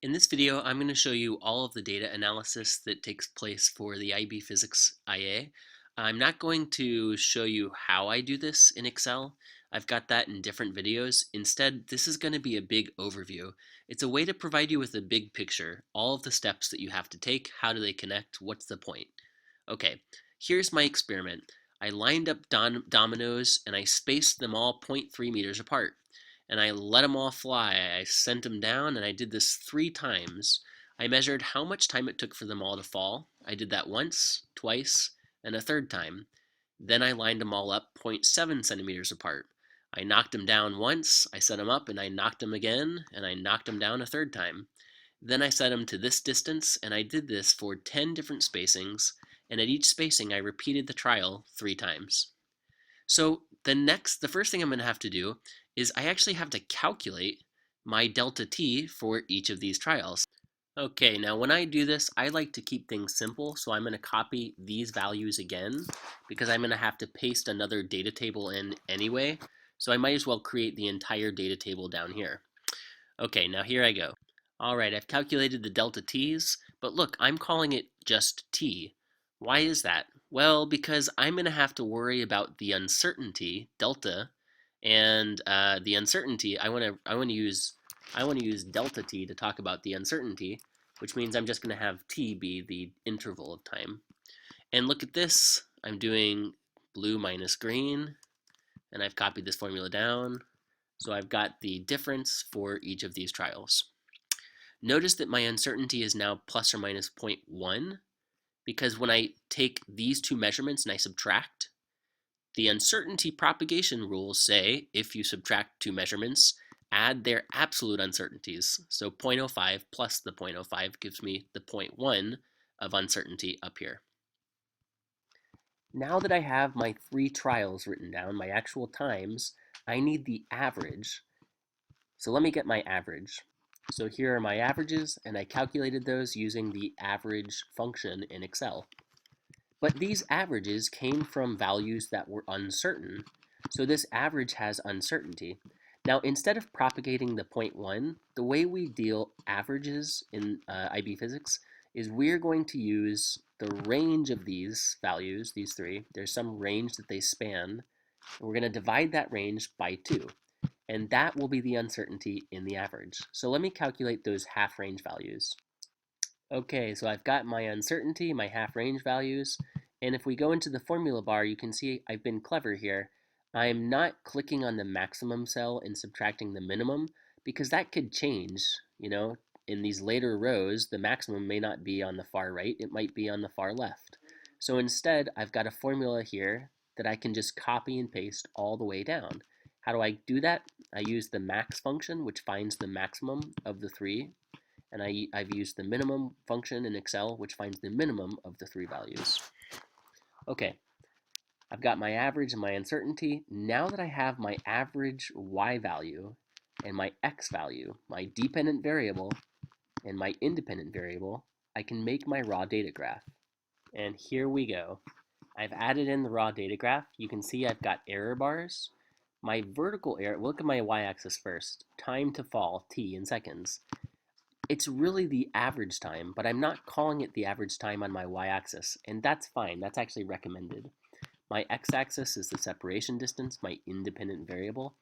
In this video, I'm going to show you all of the data analysis that takes place for the IB Physics IA. I'm not going to show you how I do this in Excel. I've got that in different videos. Instead, this is going to be a big overview. It's a way to provide you with a big picture, all of the steps that you have to take, how do they connect, what's the point. Okay, here's my experiment. I lined up dominoes and I spaced them all 0.3 meters apart and I let them all fly. I sent them down, and I did this 3 times. I measured how much time it took for them all to fall. I did that once, twice, and a third time. Then I lined them all up 0.7 centimeters apart. I knocked them down once, I set them up, and I knocked them again, and I knocked them down a third time. Then I set them to this distance, and I did this for 10 different spacings, and at each spacing I repeated the trial 3 times. So the first thing I'm going to have to do is I actually have to calculate my delta t for each of these trials. Okay, now when I do this, I like to keep things simple, so I'm going to copy these values again because I'm going to have to paste another data table in anyway, so I might as well create the entire data table down here. Okay, now here I go. All right, I've calculated the delta t's, but look, I'm calling it just t. Why is that? Well, because I'm going to have to worry about the uncertainty, delta, and the uncertainty. I want to use delta t to talk about the uncertainty, which means I'm just going to have t be the interval of time. And look at this. I'm doing blue minus green, and I've copied this formula down. So I've got the difference for each of these trials. Notice that my uncertainty is now plus or minus 0.1 because when I take these two measurements and I subtract, the uncertainty propagation rules say if you subtract two measurements, add their absolute uncertainties. So 0.05 plus the 0.05 gives me the 0.1 of uncertainty up here. Now that I have my 3 trials written down, my actual times, I need the average. So let me get my average. So here are my averages, and I calculated those using the average function in Excel. But these averages came from values that were uncertain, so this average has uncertainty. Now, instead of propagating the 0.1, the way we deal averages in IB physics is we're going to use the range of these values, these 3. There's some range that they span, and we're going to divide that range by 2. And that will be the uncertainty in the average. So let me calculate those half range values. Okay, so I've got my uncertainty, my half range values, and if we go into the formula bar, you can see I've been clever here. I'm not clicking on the maximum cell and subtracting the minimum because that could change, in these later rows, the maximum may not be on the far right, it might be on the far left. So instead, I've got a formula here that I can just copy and paste all the way down. How do I do that? I use the max function, which finds the maximum of the 3, and I've used the minimum function in Excel, which finds the minimum of the 3 values. Okay, I've got my average and my uncertainty. Now that I have my average y value and my x value, my dependent variable and my independent variable, I can make my raw data graph. And here we go. I've added in the raw data graph. You can see I've got error bars. My vertical error, look at my y-axis first, time to fall, t in seconds. It's really the average time, but I'm not calling it the average time on my y-axis, and that's fine, that's actually recommended. My x-axis is the separation distance, my independent variable.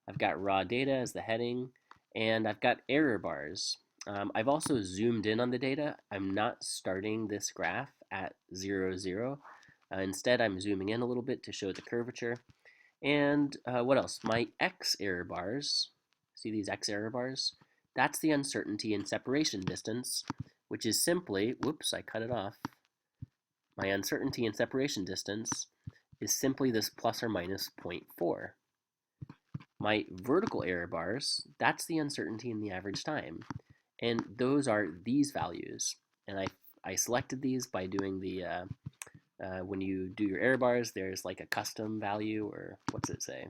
I've got raw data as the heading, and I've got error bars. I've also zoomed in on the data. I'm not starting this graph at 0, 0. Instead, I'm zooming in a little bit to show the curvature. And what else? My x error bars, see these x error bars? That's the uncertainty in separation distance, which is simply, whoops, I cut it off. My uncertainty in separation distance is simply this plus or minus 0.4. My vertical error bars, that's the uncertainty in the average time. And those are these values. And I selected these by doing the when you do your error bars, there's like a custom value, or what's it say?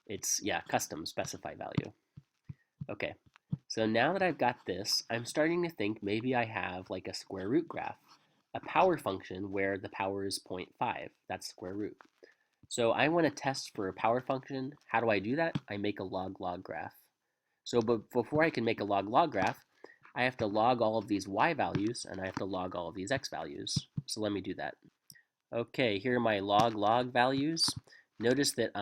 It's, yeah, custom specify value. Okay, so now that I've got this, I'm starting to think maybe I have like a square root graph, a power function where the power is 0.5, that's square root. So I want to test for a power function. How do I do that? I make a log-log graph. So but before I can make a log-log graph, I have to log all of these y values, and I have to log all of these x values. So let me do that. Okay, here are my log values. Notice that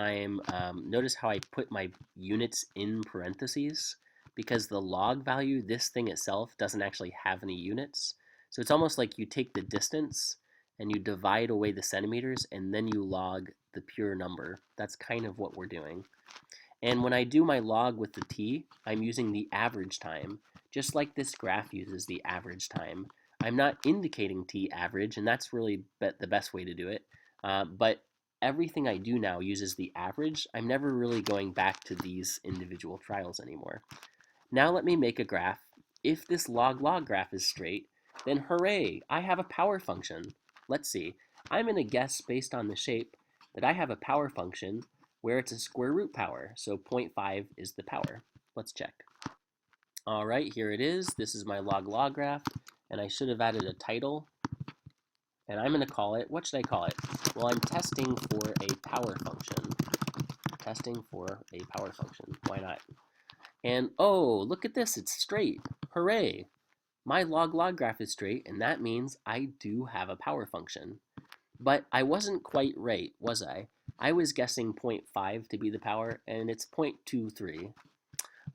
notice how I put my units in parentheses, because the log value, this thing itself, doesn't actually have any units. So it's almost like you take the distance and you divide away the centimeters, and then you log the pure number. That's kind of what we're doing. And when I do my log with the t, I'm using the average time, just like this graph uses the average time. I'm not indicating t average, and that's really the best way to do it. But everything I do now uses the average. I'm never really going back to these individual trials anymore. Now let me make a graph. If this log graph is straight, then hooray, I have a power function. Let's see. I'm going to guess based on the shape that I have a power function where it's a square root power, so 0.5 is the power. Let's check. All right, here it is. This is my log graph, and I should have added a title. And I'm going to call it, what should I call it? Well, I'm testing for a power function. Testing for a power function. Why not? And oh, look at this, it's straight. Hooray! My log graph is straight, and that means I do have a power function. But I wasn't quite right, was I? I was guessing 0.5 to be the power, and it's 0.23.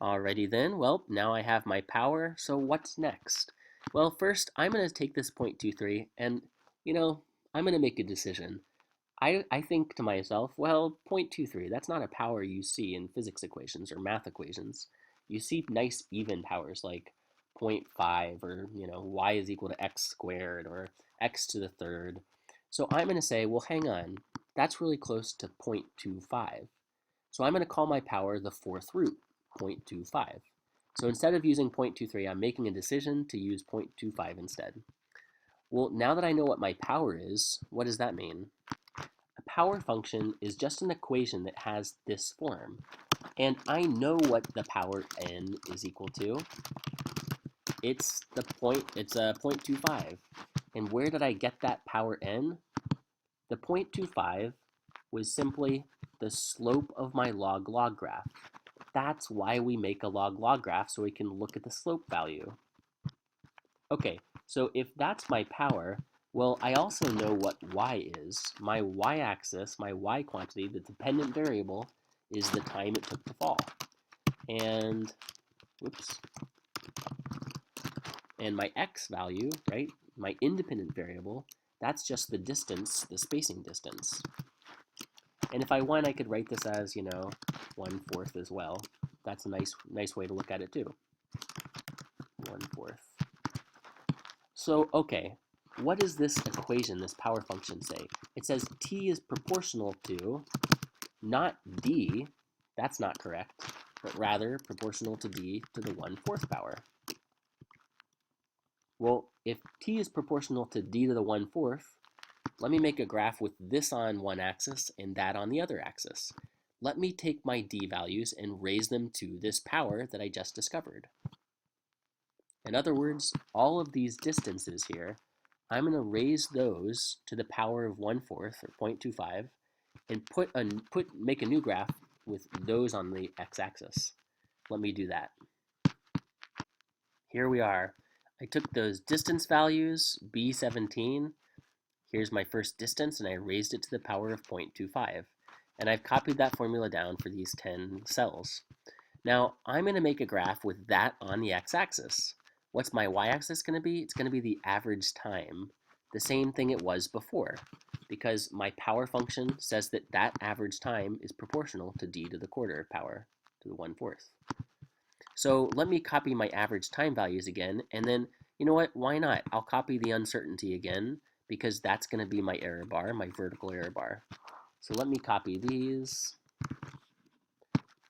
Alrighty then, well, now I have my power, so what's next? Well, first, I'm going to take this 0.23, and, I'm going to make a decision. I think to myself, well, 0.23, that's not a power you see in physics equations or math equations. You see nice even powers like 0.5 or, y is equal to x squared or x to the third. So I'm going to say, well, hang on, that's really close to 0.25. So I'm going to call my power the fourth root, 0.25. So instead of using 0.23, I'm making a decision to use 0.25 instead. Well, now that I know what my power is, what does that mean? A power function is just an equation that has this form. And I know what the power n is equal to. It's a 0.25. And where did I get that power n? The 0.25 was simply the slope of my log graph. That's why we make a log graph, so we can look at the slope value. Okay, so if that's my power, well, I also know what y is. My y-axis, my y quantity, the dependent variable, is the time it took to fall. And, whoops. And my x value, right, my independent variable, that's just the distance, the spacing distance. And if I want, I could write this as, 1/4 as well. That's a nice way to look at it too. 1/4. So, okay, what does this equation, this power function say? It says t is proportional to, not d, that's not correct, but rather proportional to d to the 1/4 power. Well, if t is proportional to d to the 1/4, let me make a graph with this on one axis and that on the other axis. Let me take my d values and raise them to this power that I just discovered. In other words, all of these distances here, I'm going to raise those to the power of 1/4 or 0.25 and make a new graph with those on the x-axis. Let me do that. Here we are. I took those distance values, b17. Here's my first distance, and I raised it to the power of 0.25. And I've copied that formula down for these 10 cells. Now, I'm going to make a graph with that on the x-axis. What's my y-axis going to be? It's going to be the average time, the same thing it was before, because my power function says that that average time is proportional to d to the quarter power, to the 1/4. So let me copy my average time values again, and then, you know what, why not? I'll copy the uncertainty again, because that's going to be my error bar, my vertical error bar. So let me copy these.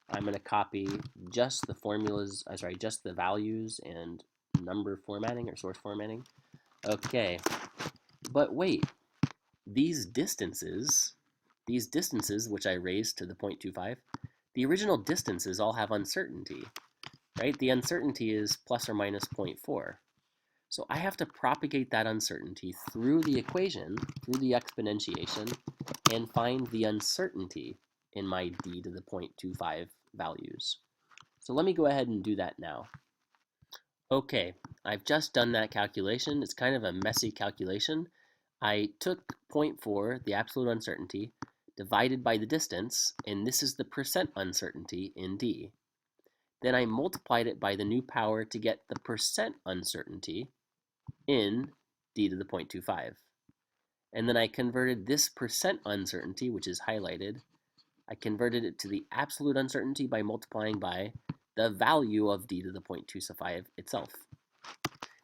I'm going to copy just the formulas, just the values and number formatting or source formatting. Okay, but wait, these distances which I raised to the 0.25, the original distances all have uncertainty, right? The uncertainty is plus or minus 0.4. So I have to propagate that uncertainty through the equation, through the exponentiation, and find the uncertainty in my d to the 0.25 values. So let me go ahead and do that now. Okay, I've just done that calculation. It's kind of a messy calculation. I took zero point 0.4, the absolute uncertainty, divided by the distance, and this is the percent uncertainty in D. Then I multiplied it by the new power to get the percent uncertainty in D to the 0.25. And then I converted this percent uncertainty, which is highlighted, I converted it to the absolute uncertainty by multiplying by the value of D to the 0.25 itself.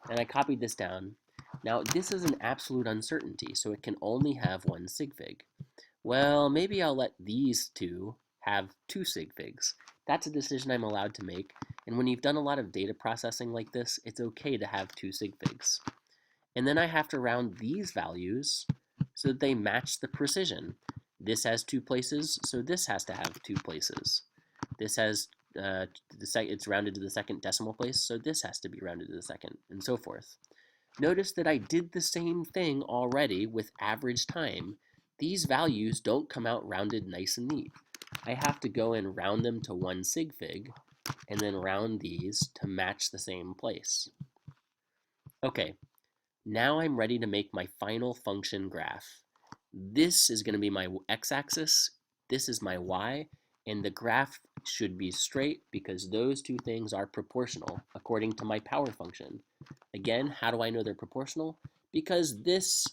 And I copied this down. Now, this is an absolute uncertainty, so it can only have one sig fig. Well, maybe I'll let these two have two sig figs. That's a decision I'm allowed to make, and when you've done a lot of data processing like this, it's okay to have two sig figs. And then I have to round these values so that they match the precision. This has two places, so this has to have two places. This has it's rounded to the second decimal place, so this has to be rounded to the second, and so forth. Notice that I did the same thing already with average time. These values don't come out rounded nice and neat. I have to go and round them to one sig fig, and then round these to match the same place. Okay, now I'm ready to make my final function graph. This is going to be my x-axis, this is my y, and the graph should be straight because those two things are proportional according to my power function. Again, how do I know they're proportional? Because this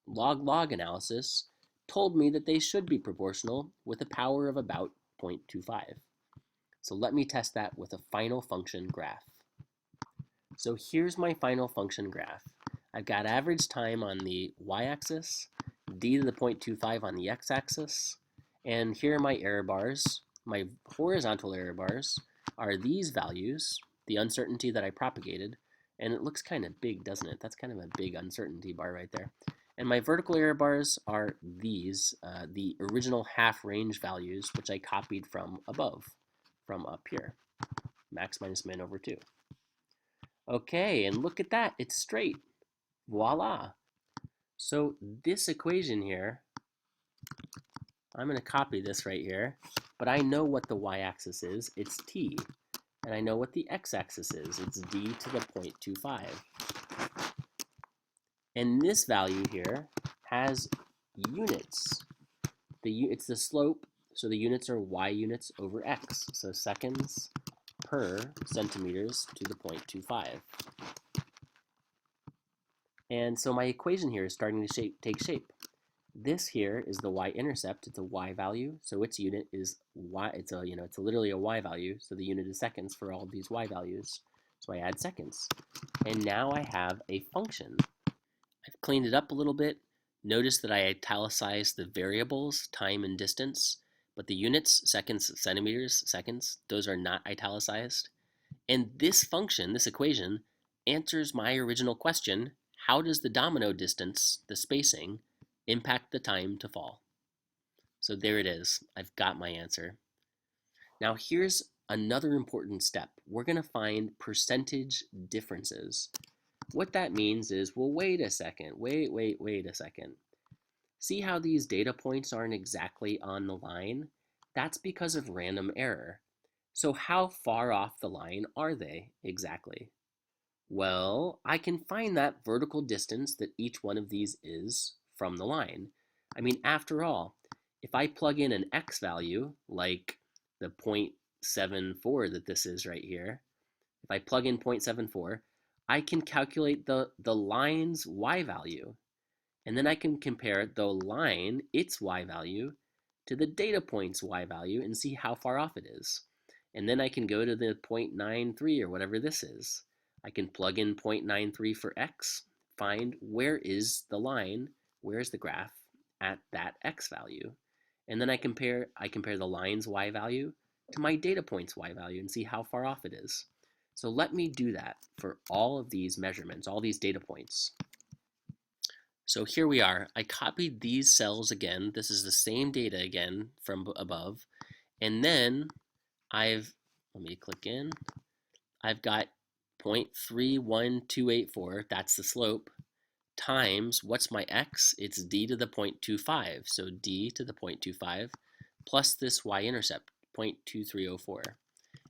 log-log analysis told me that they should be proportional with a power of about 0.25. So let me test that with a final function graph. So here's my final function graph. I've got average time on the y-axis, d to the 0.25 on the x-axis, and here are my error bars. My horizontal error bars are these values, the uncertainty that I propagated, and it looks kind of big, doesn't it? That's kind of a big uncertainty bar right there. And my vertical error bars are these, the original half range values, which I copied from above, from up here, max minus min over 2. Okay, and look at that, it's straight. Voila. So this equation here, I'm going to copy this right here, but I know what the y-axis is, it's t. And I know what the x-axis is, it's d to the 0.25. And this value here has units. It's the slope, so the units are y units over x. So seconds per centimeters to the 0.25. And so my equation here is starting to take shape. This here is the y-intercept. It's a y value, so its unit is y. It's literally a y value. So the unit is seconds for all of these y values. So I add seconds, and now I have a function. I've cleaned it up a little bit. Notice that I italicized the variables, time and distance, but the units, seconds, centimeters, seconds, those are not italicized. And this function, this equation, answers my original question: how does the domino distance, the spacing, impact the time to fall? So there it is. I've got my answer. Now here's another important step. We're going to find percentage differences. What that means is, well, wait a second. Wait a second. See how these data points aren't exactly on the line? That's because of random error. So how far off the line are they exactly? Well, I can find that vertical distance that each one of these is from the line. I mean, after all, if I plug in an x value, like the 0.74 that this is right here, if I plug in 0.74, I can calculate the line's y value. And then I can compare the line, its y value, to the data point's y value and see how far off it is. And then I can go to the 0.93 or whatever this is. I can plug in 0.93 for x, find where is the line, where's the graph at that x value. And then I compare the line's y value to my data point's y value and see how far off it is. So let me do that for all of these measurements, all these data points. So here we are. I copied these cells again. This is the same data again from above. And then let me click in. I've got 0.31284, that's the slope, times, what's my x? It's d to the 0.25. So d to the 0.25 plus this y-intercept, 0.2304.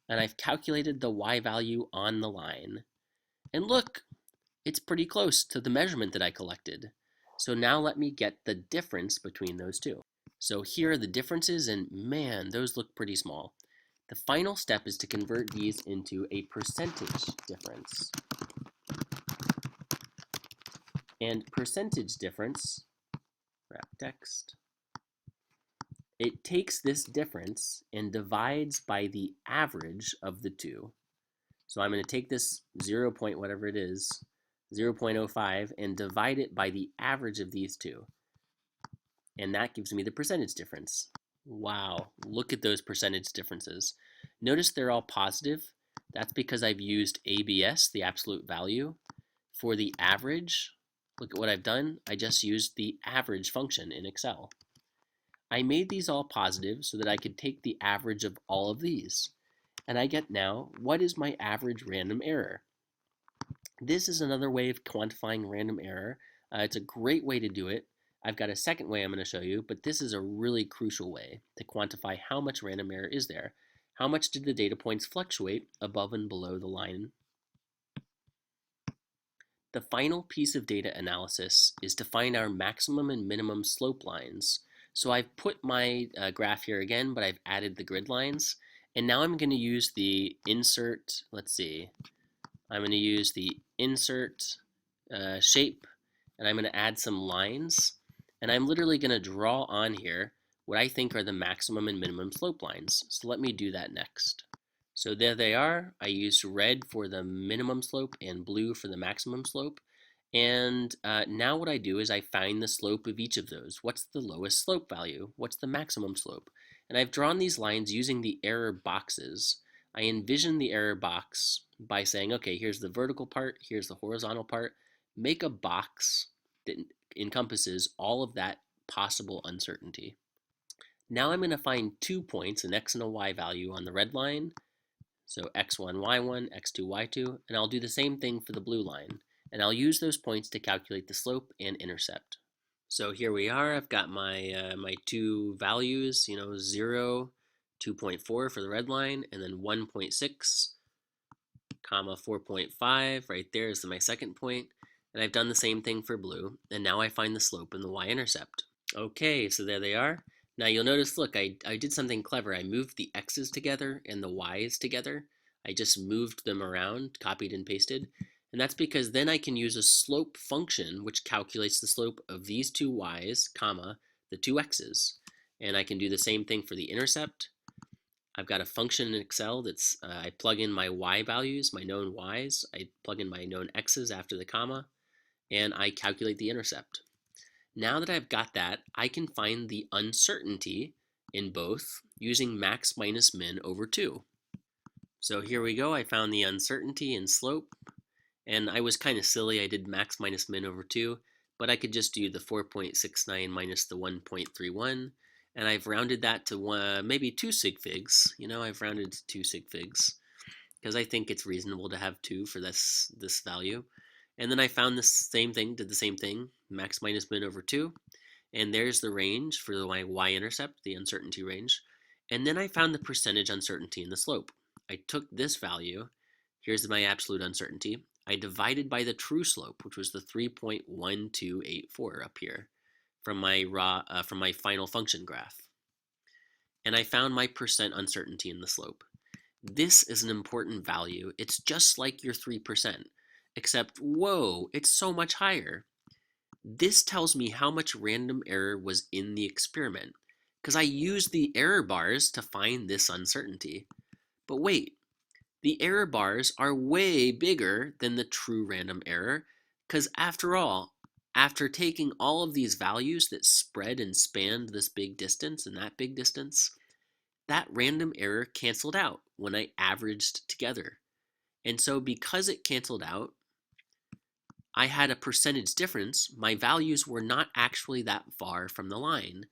And I've calculated the y value on the line. And look, it's pretty close to the measurement that I collected. So now let me get the difference between those two. So here are the differences, and man, those look pretty small. The final step is to convert these into a percentage difference. And percentage difference, wrap text, it takes this difference and divides by the average of the two. So I'm going to take this 0 point whatever it is, 0.05, and divide it by the average of these two. And that gives me the percentage difference. Wow, look at those percentage differences. Notice they're all positive. That's because I've used ABS, the absolute value. For the average, look at what I've done. I just used the average function in Excel. I made these all positive so that I could take the average of all of these. And I get now, what is my average random error? This is another way of quantifying random error. It's a great way to do it. I've got a second way I'm going to show you, but this is a really crucial way to quantify how much random error is there. How much did the data points fluctuate above and below the line? The final piece of data analysis is to find our maximum and minimum slope lines. So I've put my graph here again, but I've added the grid lines. And now I'm going to use the insert, let's see, I'm going to use the insert shape, and I'm going to add some lines. And I'm literally going to draw on here what I think are the maximum and minimum slope lines. So let me do that next. So there they are. I used red for the minimum slope and blue for the maximum slope. And now what I do is I find the slope of each of those. What's the lowest slope value? What's the maximum slope? And I've drawn these lines using the error boxes. I envision the error box by saying, okay, here's the vertical part, here's the horizontal part. Make a box that encompasses all of that possible uncertainty. Now I'm going to find 2 points, an x and a y value on the red line. So x1, y1, x2, y2, and I'll do the same thing for the blue line. And I'll use those points to calculate the slope and intercept. So here we are. I've got my my two values, 0, 2.4 for the red line, and then 1.6, comma 4.5. Right there is my second point. And I've done the same thing for blue. And now I find the slope and the y-intercept. Okay, so there they are. Now you'll notice, look, I did something clever. I moved the x's together and the y's together. I just moved them around, copied and pasted. And that's because then I can use a slope function which calculates the slope of these two y's, comma, the two x's. And I can do the same thing for the intercept. I've got a function in Excel that's, I plug in my y values, my known y's. I plug in my known x's after the comma, and I calculate the intercept. Now that I've got that, I can find the uncertainty in both using max minus min over 2. So here we go. I found the uncertainty in slope, and I was kind of silly. I did max minus min over 2, but I could just do the 4.69 minus the 1.31, and I've rounded that to maybe 2 sig figs. I've rounded to 2 sig figs because I think it's reasonable to have 2 for this value. And then I found the same thing, did the same thing, max minus min over 2. And there's the range for the y-intercept, the uncertainty range. And then I found the percentage uncertainty in the slope. I took this value, here's my absolute uncertainty. I divided by the true slope, which was the 3.1284 up here from my final function graph. And I found my percent uncertainty in the slope. This is an important value. It's just like your 3%. Except, whoa, it's so much higher. This tells me how much random error was in the experiment, because I used the error bars to find this uncertainty. But wait, the error bars are way bigger than the true random error, because after all, after taking all of these values that spread and spanned this big distance and that big distance, that random error canceled out when I averaged together. And so because it canceled out, I had a percentage difference. My values were not actually that far from the line.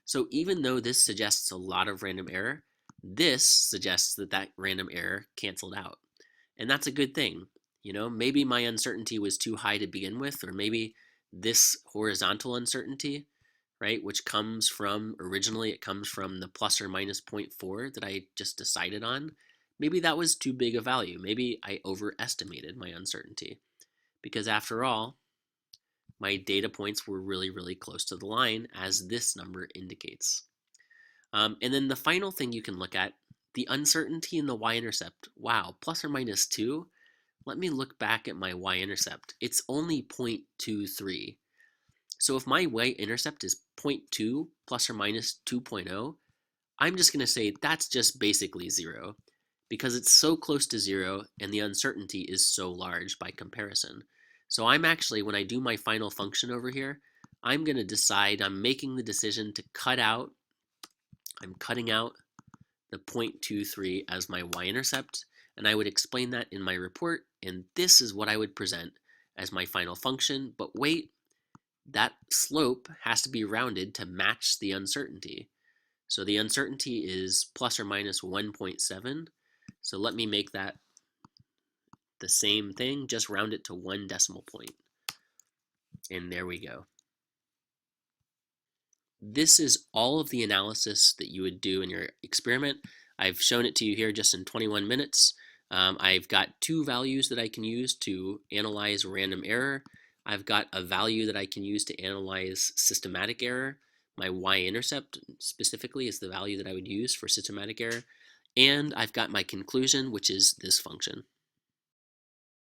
So even though this suggests a lot of random error, this suggests that that random error canceled out. And that's a good thing. Maybe my uncertainty was too high to begin with, or maybe this horizontal uncertainty, right, which comes from, originally it comes from the plus or minus 0.4 that I just decided on. maybe that was too big a value. Maybe I overestimated my uncertainty because after all, my data points were really, really close to the line as this number indicates. And then the final thing you can look at, the uncertainty in the y-intercept. Wow, plus or minus 2. Let me look back at my y-intercept. It's only 0.23. So if my y-intercept is 0.2 plus or minus 2.0, I'm just going to say that's just basically 0 because it's so close to 0 and the uncertainty is so large by comparison. So I'm actually, when I do my final function over here, I'm going to decide, I'm making the decision to I'm cutting out the 0.23 as my y-intercept, and I would explain that in my report, and this is what I would present as my final function. But wait, that slope has to be rounded to match the uncertainty. So the uncertainty is plus or minus 1.7. So let me make that the same thing, just round it to 1 decimal point. And there we go. This is all of the analysis that you would do in your experiment. I've shown it to you here just in 21 minutes. I've got 2 values that I can use to analyze random error. I've got a value that I can use to analyze systematic error. My y-intercept specifically is the value that I would use for systematic error. And I've got my conclusion, which is this function.